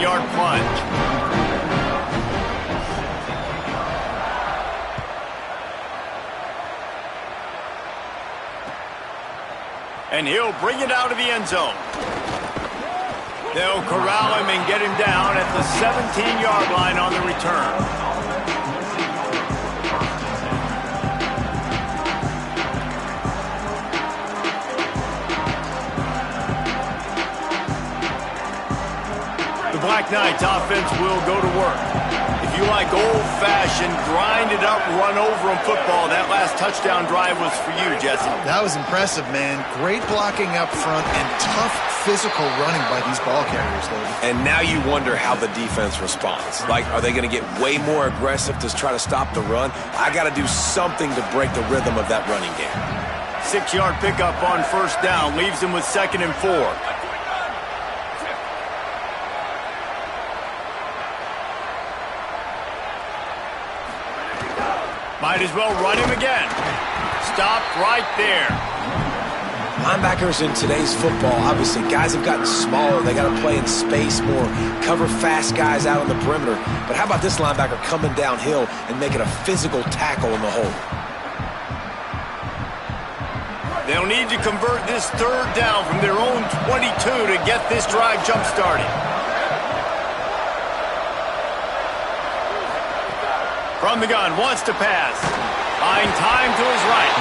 Yard plunge. And he'll bring it out of the end zone. They'll corral him and get him down at the 17-yard line on the return. The Black Knights offense will go to work. If you like old-fashioned, grind-it-up, run-over-'em football, that last touchdown drive was for you, Jesse. That was impressive, man. Great blocking up front and tough physical running by these ball carriers, David. And now you wonder how the defense responds. Like, are they going to get way more aggressive to try to stop the run? I got to do something to break the rhythm of that running game. 6-yard pickup on first down leaves him with 2nd and 4. Might as well run him again. Stopped right there. Linebackers in today's football, obviously, guys have gotten smaller. They got to play in space more, cover fast guys out on the perimeter. But how about this linebacker coming downhill and making a physical tackle in the hole? They'll need to convert this 3rd down from their own 22 to get this drive jump-started. From the gun, wants to pass. Buying time to his right.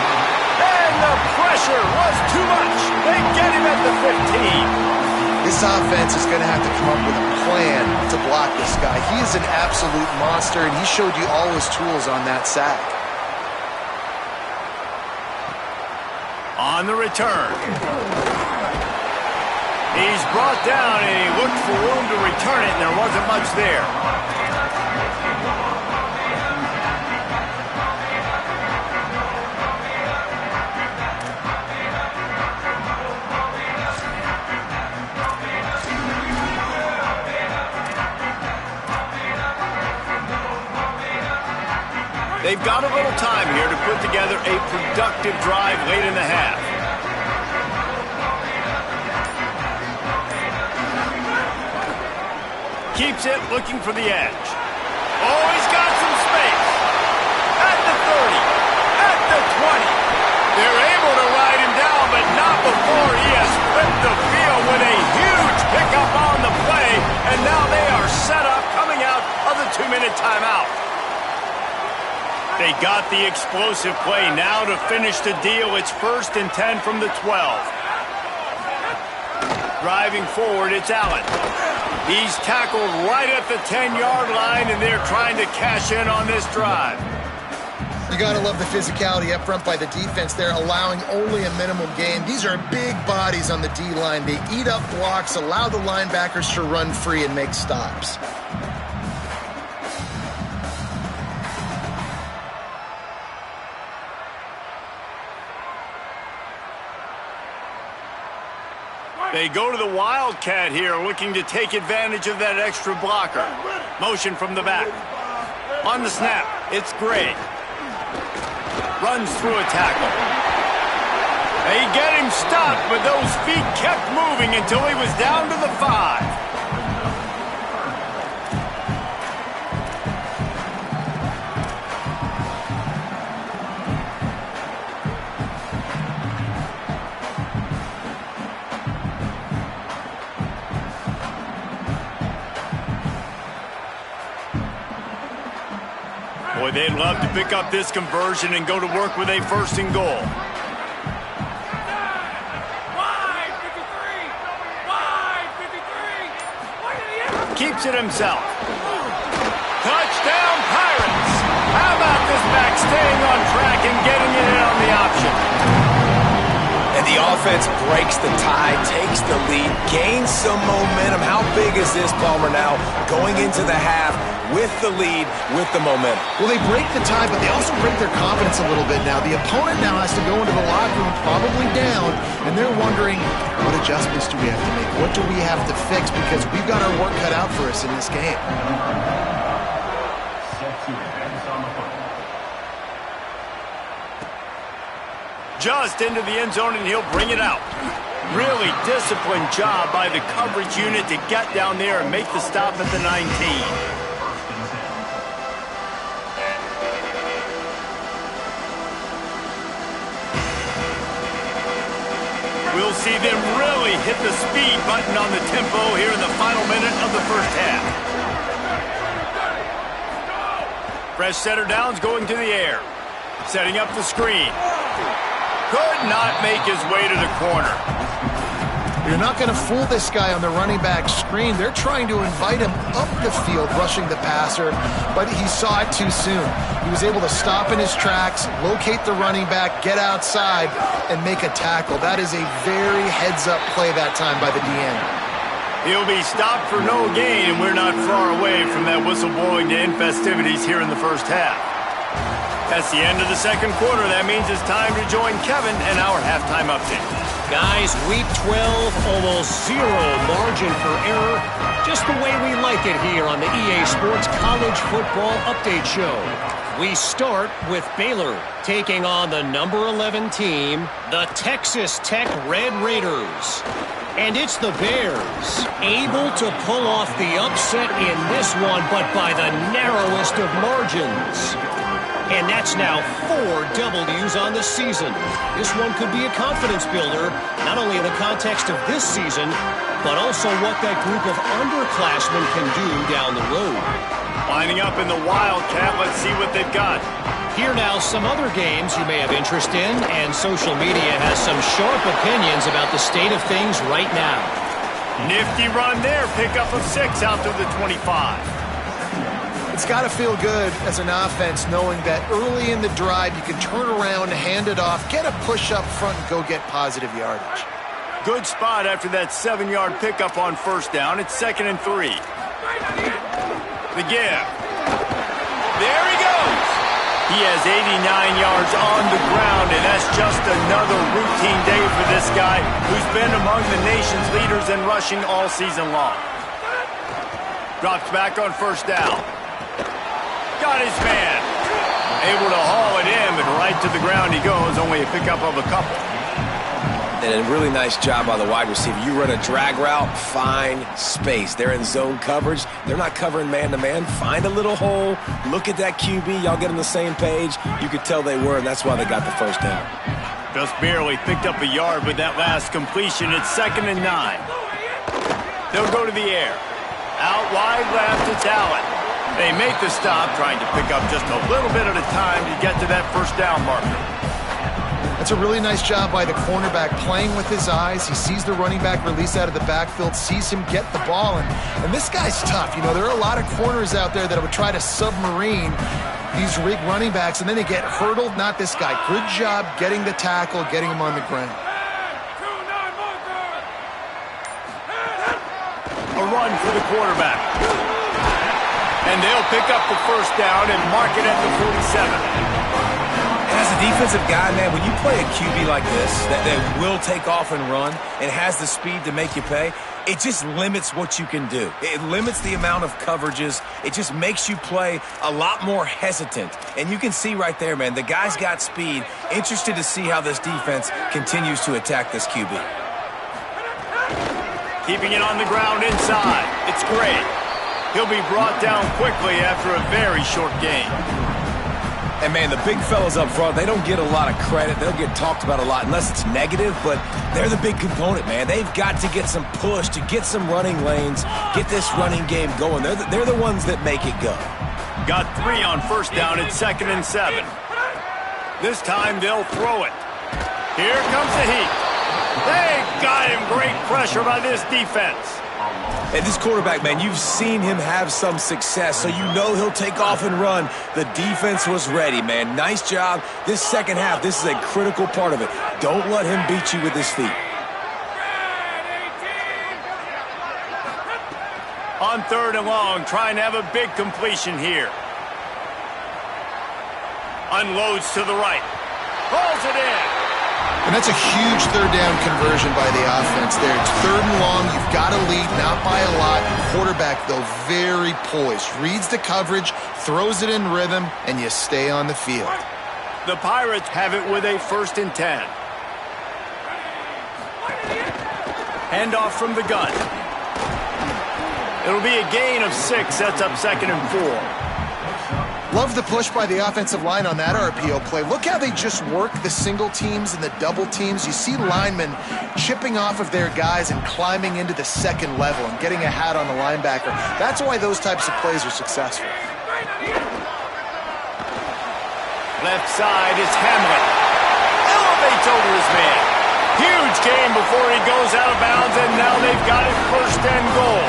And the pressure was too much. They get him at the 15. This offense is going to have to come up with a plan to block this guy. He is an absolute monster, and he showed you all his tools on that sack. On the return. He's brought down, and he looked for room to return it, and there wasn't much there. They've got a little time here to put together a productive drive late in the half. Keeps it looking for the edge. Oh, he's got some space. At the 30. At the 20. They're able to ride him down, but not before he has flipped the field with a huge pickup on the play. And now they are set up coming out of the 2-minute timeout. They got the explosive play now to finish the deal. It's 1st and 10 from the 12. Driving forward, it's Allen. He's tackled right at the 10-yard line, and they're trying to cash in on this drive. You got to love the physicality up front by the defense. They're allowing only a minimum gain. These are big bodies on the D-line. They eat up blocks, allow the linebackers to run free and make stops. They go to the Wildcat here, looking to take advantage of that extra blocker. Motion from the back. On the snap, it's Gray. Runs through a tackle. They get him stopped, but those feet kept moving until he was down to the 5. Boy, they'd love to pick up this conversion and go to work with a 1st and goal. Keeps it himself. Touchdown, Pirates! How about this back staying on track and getting it in on the option? And the offense breaks the tie, takes the lead, gains some momentum. How big is this, Palmer, now going into the half with the lead, with the momentum? Well, they break the tie, but they also break their confidence a little bit now. The opponent now has to go into the locker room probably down, and they're wondering, what adjustments do we have to make? What do we have to fix? Because we've got our work cut out for us in this game. Just into the end zone, and he'll bring it out. Really disciplined job by the coverage unit to get down there and make the stop at the 19. We'll see them really hit the speed button on the tempo here in the final minute of the first half. Fresh setter downs going to the air. Setting up the screen. Could not make his way to the corner. You're not going to fool this guy on the running back screen. They're trying to invite him up the field, rushing the passer, but he saw it too soon. He was able to stop in his tracks, locate the running back, get outside, and make a tackle. That is a very heads-up play that time by the DN. He'll be stopped for no gain, and we're not far away from that whistle blowing to end festivities here in the first half. That's the end of the second quarter. That means it's time to join Kevin and our halftime update. Guys, week 12, almost zero margin for error. Just the way we like it here on the EA Sports College Football Update Show. We start with Baylor taking on the number 11 team, the Texas Tech Red Raiders. And it's the Bears, able to pull off the upset in this one, but by the narrowest of margins. And that's now 4 W's on the season. This one could be a confidence builder, not only in the context of this season, but also what that group of underclassmen can do down the road. Lining up in the Wildcat, let's see what they've got. Here now some other games you may have interest in, and social media has some sharp opinions about the state of things right now. Nifty run there, pickup of 6 out to the 25. It's got to feel good as an offense knowing that early in the drive you can turn around, hand it off, get a push up front, and go get positive yardage. Good spot after that 7-yard pickup on first down. It's 2nd and 3. The give. There he goes. He has 89 yards on the ground, and that's just another routine day for this guy who's been among the nation's leaders in rushing all season long. Drops back on first down. Got his man. Able to haul it in, but right to the ground he goes. Only a pickup of a couple. And a really nice job by the wide receiver. You run a drag route, find space. They're in zone coverage. They're not covering man-to-man. Find a little hole. Look at that QB. Y'all get on the same page. You could tell they were, and that's why they got the first down. Just barely picked up a yard with that last completion. It's 2nd and 9. They'll go to the air. Out wide left, it's Allen. They make the stop, trying to pick up just a little bit at a time to get to that first down marker. That's a really nice job by the cornerback playing with his eyes. He sees the running back release out of the backfield, sees him get the ball, and this guy's tough. You know, there are a lot of corners out there that would try to submarine these rig running backs, and then they get hurdled. Not this guy. Good job getting the tackle, getting him on the ground. A run for the quarterback. And they'll pick up the first down and mark it at the 47. And as a defensive guy, man, when you play a QB like this that will take off and run and has the speed to make you pay, it just limits what you can do. It limits the amount of coverages. It just makes you play a lot more hesitant. And you can see right there, man, the guy's got speed. Interested to see how this defense continues to attack this QB. Keeping it on the ground inside. It's great. He'll be brought down quickly after a very short gain. And, man, the big fellas up front, they don't get a lot of credit. They'll get talked about a lot unless it's negative, but they're the big component, man. They've got to get some push, to get some running lanes, get this running game going. They're the ones that make it go. Got 3 on first down at 2nd and 7. This time they'll throw it. Here comes the heat. They got him. Great pressure by this defense. And this quarterback, man, you've seen him have some success, so you know he'll take off and run. The defense was ready, man. Nice job. This second half, this is a critical part of it. Don't let him beat you with his feet. On 3rd and long, trying to have a big completion here. Unloads to the right. Pulls it in. And that's a huge 3rd down conversion by the offense there. It's 3rd and long. You've got to lead, not by a lot. Quarterback, though, very poised. Reads the coverage, throws it in rhythm, and you stay on the field. The Pirates have it with a 1st and 10. Handoff from the gun. It'll be a gain of 6. Sets up 2nd and 4. Love the push by the offensive line on that RPO play. Look how they just work the single teams and the double teams. You see linemen chipping off of their guys and climbing into the second level and getting a hat on the linebacker. That's why those types of plays are successful. Left side is Hamlin. Elevates over his man. Huge gain before he goes out of bounds, and now they've got it 1st and goal.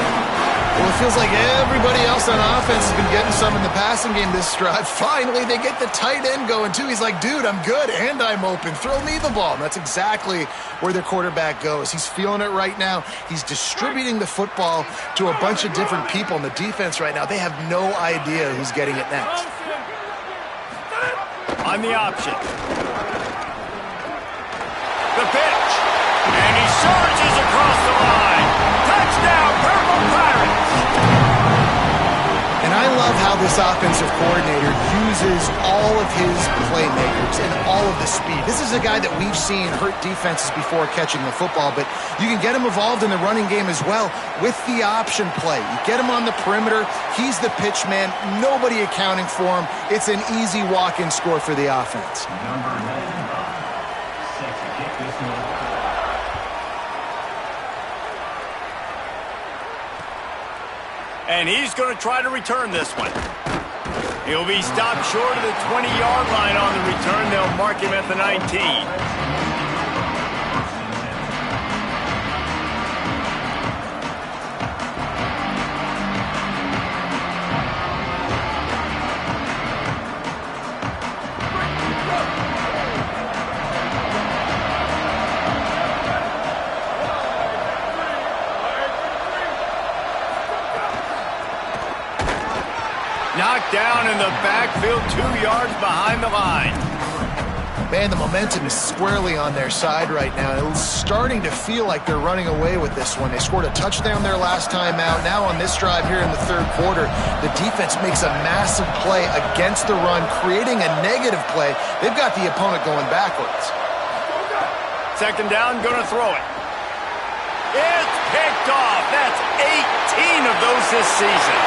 Well, it feels like everybody else on offense has been getting some in the passing game this drive. Finally, they get the tight end going, too. He's like, dude, I'm good, and I'm open. Throw me the ball. And that's exactly where their quarterback goes. He's feeling it right now. He's distributing the football to a bunch of different people in the defense right now. They have no idea who's getting it next. On the option. The pitch. And he surges across the line. Touchdown, Purple Pirates. And I love how this offensive coordinator uses all of his playmakers and all of the speed. This is a guy that we've seen hurt defenses before catching the football, but you can get him involved in the running game as well with the option play. You get him on the perimeter. He's the pitch man. Nobody accounting for him. It's an easy walk-in score for the offense. And he's going to try to return this one. He'll be stopped short of the 20-yard line on the return. They'll mark him at the 19. Knocked down in the backfield, 2 yards behind the line. Man, the momentum is squarely on their side right now. It's starting to feel like they're running away with this one. They scored a touchdown their last time out. Now on this drive here in the 3rd quarter, the defense makes a massive play against the run, creating a negative play. They've got the opponent going backwards. 2nd down, going to throw it. It's picked off. That's 18 of those this season.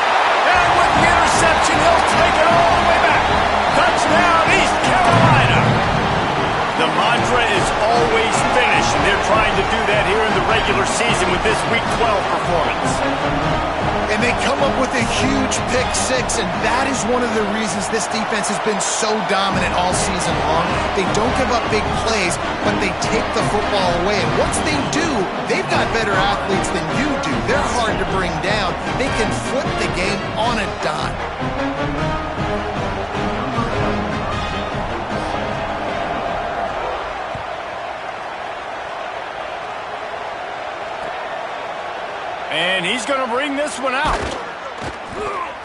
And with the interception, he'll take it all the way back. Touchdown, East Carolina. The mantra is always finish, and they're trying to do that here in the regular season with this Week 12 performance. And they come up with a huge pick 6, and that is one of the reasons this defense has been so dominant all season long. They don't give up big plays, but they take the football away. And once they do, they've got better athletes than you do. They're hard to bring down. They can flip the game on a dime. And he's going to bring this one out.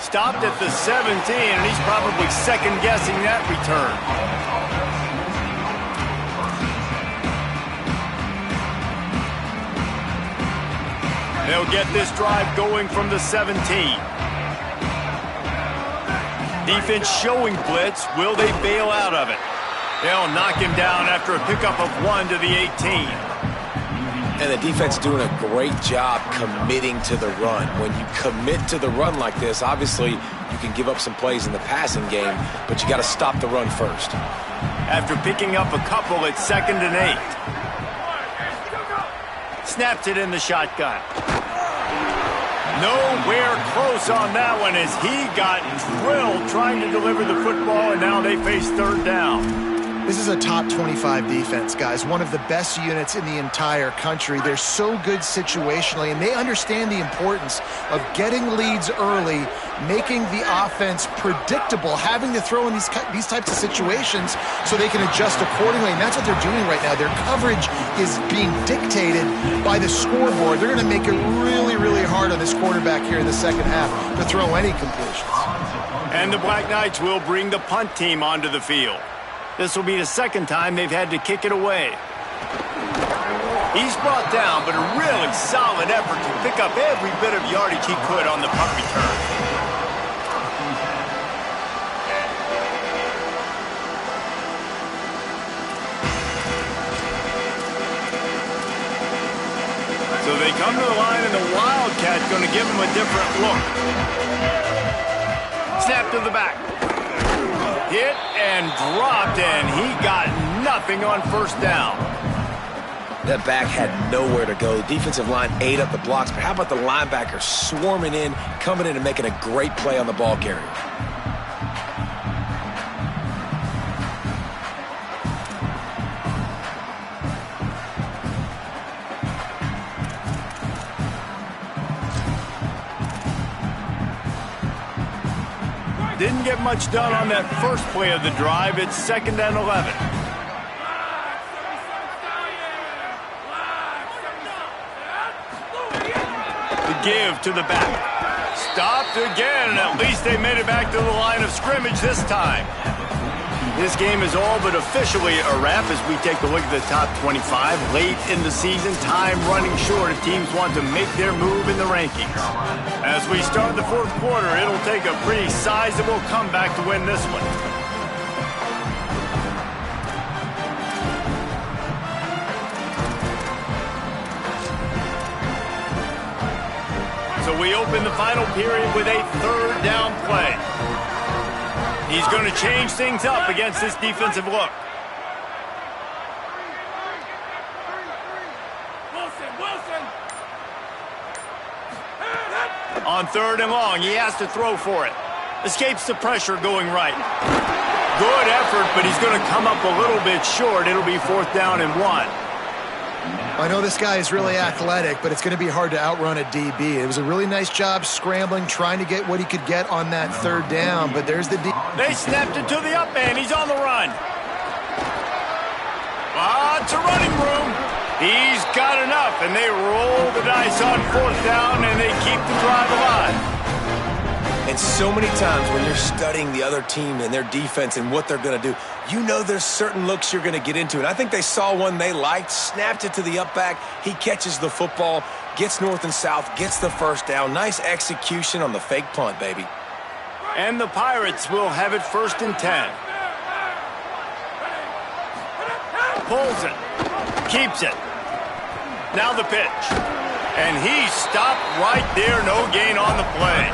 Stopped at the 17, and he's probably second-guessing that return. They'll get this drive going from the 17. Defense showing blitz. Will they bail out of it? They'll knock him down after a pickup of 1 to the 18. And the defense doing a great job committing to the run. When you commit to the run like this, obviously you can give up some plays in the passing game, but you got to stop the run first. After picking up a couple, it's 2nd and 8. Snaps it in the shotgun. Nowhere close on that one as he got drilled trying to deliver the football, and now they face 3rd down. This is a top 25 defense, guys. One of the best units in the entire country. They're so good situationally, and they understand the importance of getting leads early, making the offense predictable, having to throw in these types of situations so they can adjust accordingly. And that's what they're doing right now. Their coverage is being dictated by the scoreboard. They're going to make it really, really hard on this quarterback here in the second half to throw any completions. And the Black Knights will bring the punt team onto the field. This will be the 2nd time they've had to kick it away. He's brought down, but a really solid effort to pick up every bit of yardage he could on the punt return. So come to the line, and the Wildcat's going to give him a different look. Snap to the back. Hit and dropped, and he got nothing on first down. That back had nowhere to go. The defensive line ate up the blocks, but how about the linebacker swarming in, coming in and making a great play on the ball carrier? Didn't get much done on that first play of the drive. It's 2nd and 11. The give to the back. Stopped again, and at least they made it back to the line of scrimmage this time. This game is all but officially a wrap as we take a look at the top 25. Late in the season, time running short if teams want to make their move in the rankings. As we start the fourth quarter, it'll take a pretty sizable comeback to win this one. So we open the final period with a 3rd down play. He's going to change things up against this defensive look. On 3rd and long, he has to throw for it. Escapes the pressure going right. Good effort, but he's going to come up a little bit short. It'll be 4th down and 1. I know this guy is really athletic, but it's going to be hard to outrun a DB. It was a really nice job scrambling, trying to get what he could get on that 3rd down, but there's the DB. They snapped it to the up man. He's on the run. Lots of running room. He's got enough, and they roll the dice on 4th down, and they keep the drive alive. And so many times when you're studying the other team and their defense and what they're going to do, you know there's certain looks you're going to get into. And I think they saw one they liked, snapped it to the up back. He catches the football, gets north and south, gets the 1st down. Nice execution on the fake punt, baby. And the Pirates will have it 1st and 10. Pulls it. Keeps it. Now the pitch. And he stopped right there. No gain on the play.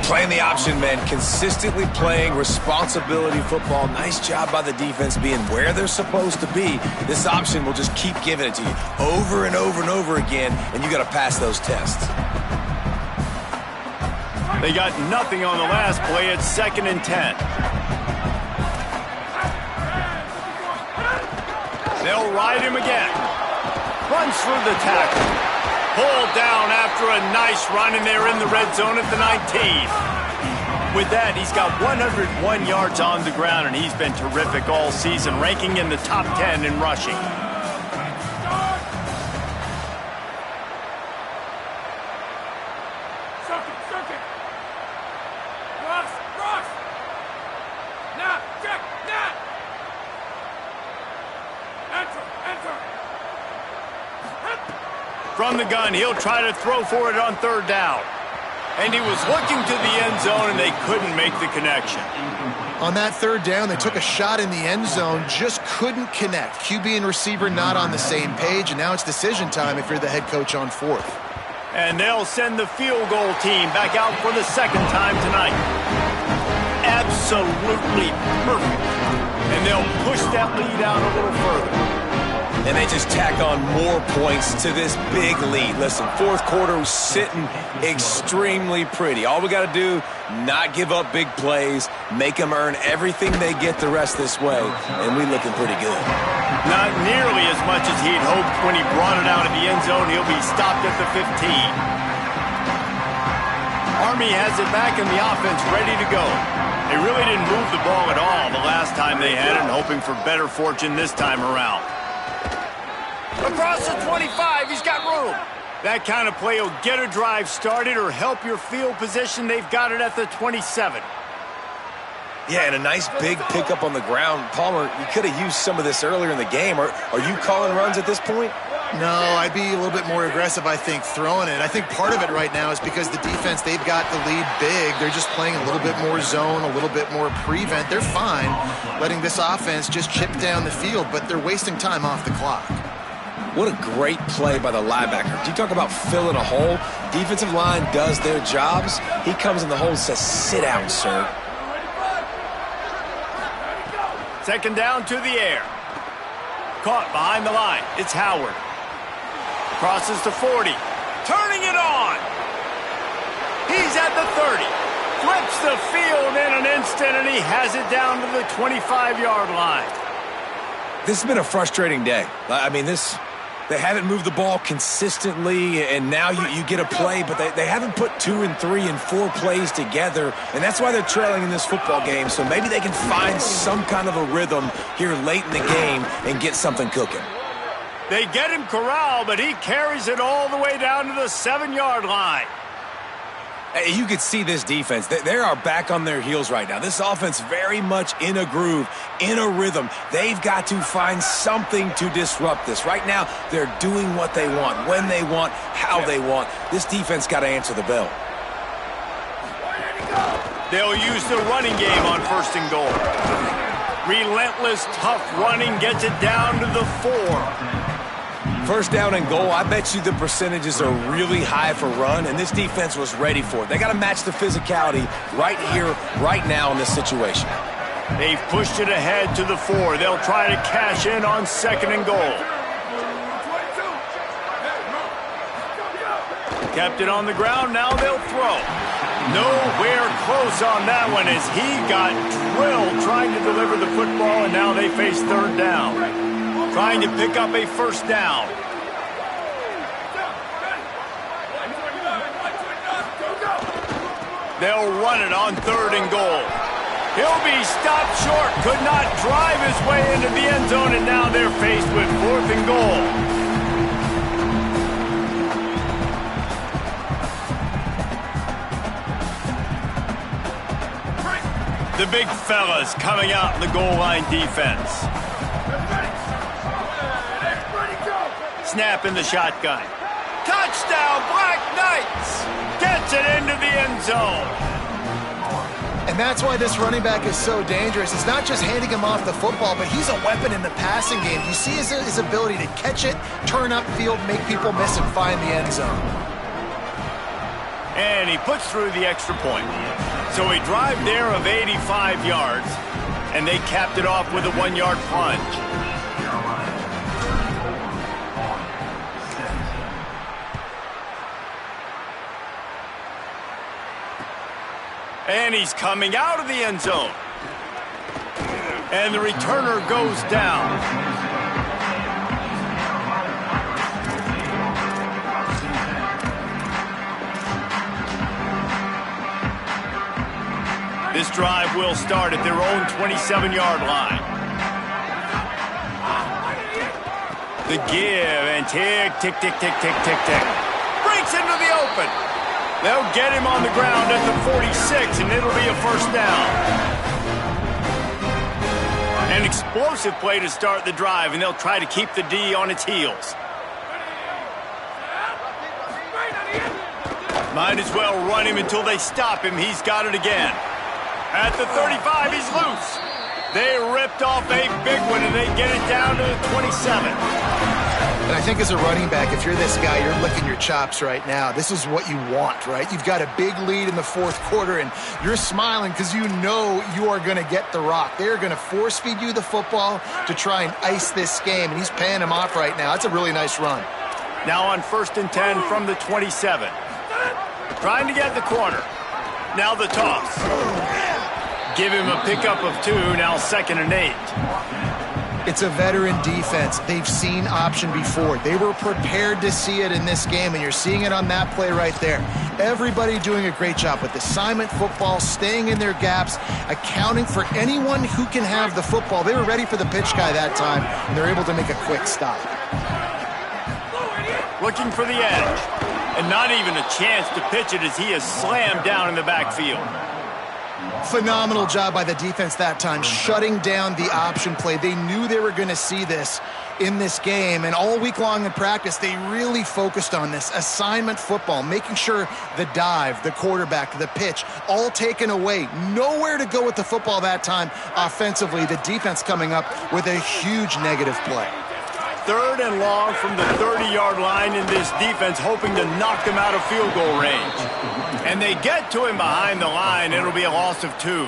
Playing the option, man. Consistently playing responsibility football. Nice job by the defense being where they're supposed to be. This option will just keep giving it to you over and over and over again, and you got to pass those tests. They got nothing on the last play. It's 2nd and 10. They'll ride him again. Runs through the tackle. Pulled down after a nice run, and they're in the red zone at the 19. With that, he's got 101 yards on the ground, and he's been terrific all season, ranking in the top 10 in rushing. From the gun, he'll try to throw for it on 3rd down. And he was looking to the end zone, and they couldn't make the connection. On that 3rd down, they took a shot in the end zone, just couldn't connect. QB and receiver not on the same page, and now it's decision time if you're the head coach on 4th. And they'll send the field goal team back out for the 2nd time tonight. Absolutely perfect. And they'll push that lead out a little further. And they just tack on more points to this big lead. Listen, 4th quarter was sitting extremely pretty. All we got to do, not give up big plays, make them earn everything they get the rest this way, and we looking pretty good. Not nearly as much as he'd hoped when he brought it out of the end zone. He'll be stopped at the 15. Army has it back in the offense ready to go. They really didn't move the ball at all the last time they had it, hoping for better fortune this time around. Across the 25, he's got room. That kind of play will get a drive started or help your field position. They've got it at the 27. Yeah, and a nice big pickup on the ground. Palmer, you could have used some of this earlier in the game. Are you calling runs at this point? No, I'd be a little bit more aggressive, I think, throwing it. I think part of it right now is because the defense, they've got the lead big. They're just playing a little bit more zone, a little bit more prevent. They're fine letting this offense just chip down the field, but they're wasting time off the clock. What a great play by the linebacker. You talk about filling a hole. Defensive line does their jobs. He comes in the hole and says, sit down, sir. Second down to the air. Caught behind the line. It's Howard. Crosses to 40. Turning it on. He's at the 30. Flips the field in an instant, and he has it down to the 25-yard line. This has been a frustrating day. I mean, they haven't moved the ball consistently, and now you get a play, but they haven't put 2 and 3 and 4 plays together, and that's why they're trailing in this football game. So maybe they can find some kind of a rhythm here late in the game and get something cooking. They get him corralled, but he carries it all the way down to the 7-yard line. You could see this defense. They are back on their heels right now. This offense very much in a groove, in a rhythm. They've got to find something to disrupt this. Right now, they're doing what they want, when they want, how they want. This defense got to answer the bell. They'll use the running game on 1st and goal. Relentless, tough running gets it down to the 4. 1st down and goal, I bet you the percentages are really high for run, and this defense was ready for it. They got to match the physicality right here, right now in this situation. They've pushed it ahead to the 4. They'll try to cash in on 2nd and goal. Kept it on the ground, now they'll throw. Nowhere close on that one as he got drilled trying to deliver the football, and now they face 3rd down. Trying to pick up a 1st down. They'll run it on 3rd and goal. He'll be stopped short. Could not drive his way into the end zone, and now they're faced with 4th and goal. The big fellas coming out in the goal line defense. Snap in the shotgun. Touchdown, Black Knights! Gets it into the end zone. And that's why this running back is so dangerous. It's not just handing him off the football, but he's a weapon in the passing game. You see his ability to catch it, turn upfield, make people miss, and find the end zone. And he puts through the extra point. So a drive there of 85 yards, and they capped it off with a 1-yard plunge. And he's coming out of the end zone. And the returner goes down. This drive will start at their own 27-yard line. The give and tick, tick, tick, tick, tick, tick, tick. Breaks into the open. They'll get him on the ground at the 46, and it'll be a 1st down. An explosive play to start the drive, and they'll try to keep the D on its heels. Might as well run him until they stop him. He's got it again. At the 35, he's loose. They ripped off a big one, and they get it down to the 27. And I think as a running back, if you're this guy, you're licking your chops right now. This is what you want, right? You've got a big lead in the 4th quarter, and you're smiling because you know you are going to get the rock. They're going to force-feed you the football to try and ice this game, and he's paying him off right now. That's a really nice run. Now on 1st and 10 from the 27. Trying to get the corner. Now the toss. Give him a pickup of 2, now 2nd and 8. It's a veteran defense. They've seen option before. They were prepared to see it in this game, and you're seeing it on that play right there. Everybody doing a great job with assignment football, staying in their gaps, accounting for anyone who can have the football. They were ready for the pitch guy that time, and they're able to make a quick stop. Looking for the edge, and not even a chance to pitch it as he is slammed down in the backfield. Phenomenal job by the defense that time, shutting down the option play. They knew they were going to see this in this game, and all week long in practice, they really focused on this assignment football, making sure the dive, the quarterback, the pitch, all taken away. Nowhere to go with the football that time offensively. The defense coming up with a huge negative play. 3rd and long from the 30-yard line in this defense, hoping to knock them out of field goal range. And they get to him behind the line. It'll be a loss of 2.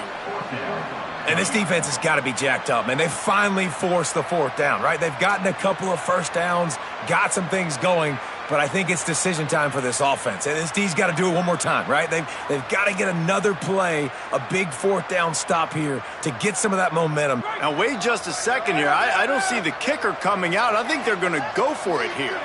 And this defense has got to be jacked up, man. They finally forced the 4th down, right? They've gotten a couple of first downs, got some things going, but I think it's decision time for this offense. And this D's got to do it one more time, right? They've got to get another play, a big 4th down stop here to get some of that momentum. Now, wait just a second here. I don't see the kicker coming out. I think they're going to go for it here.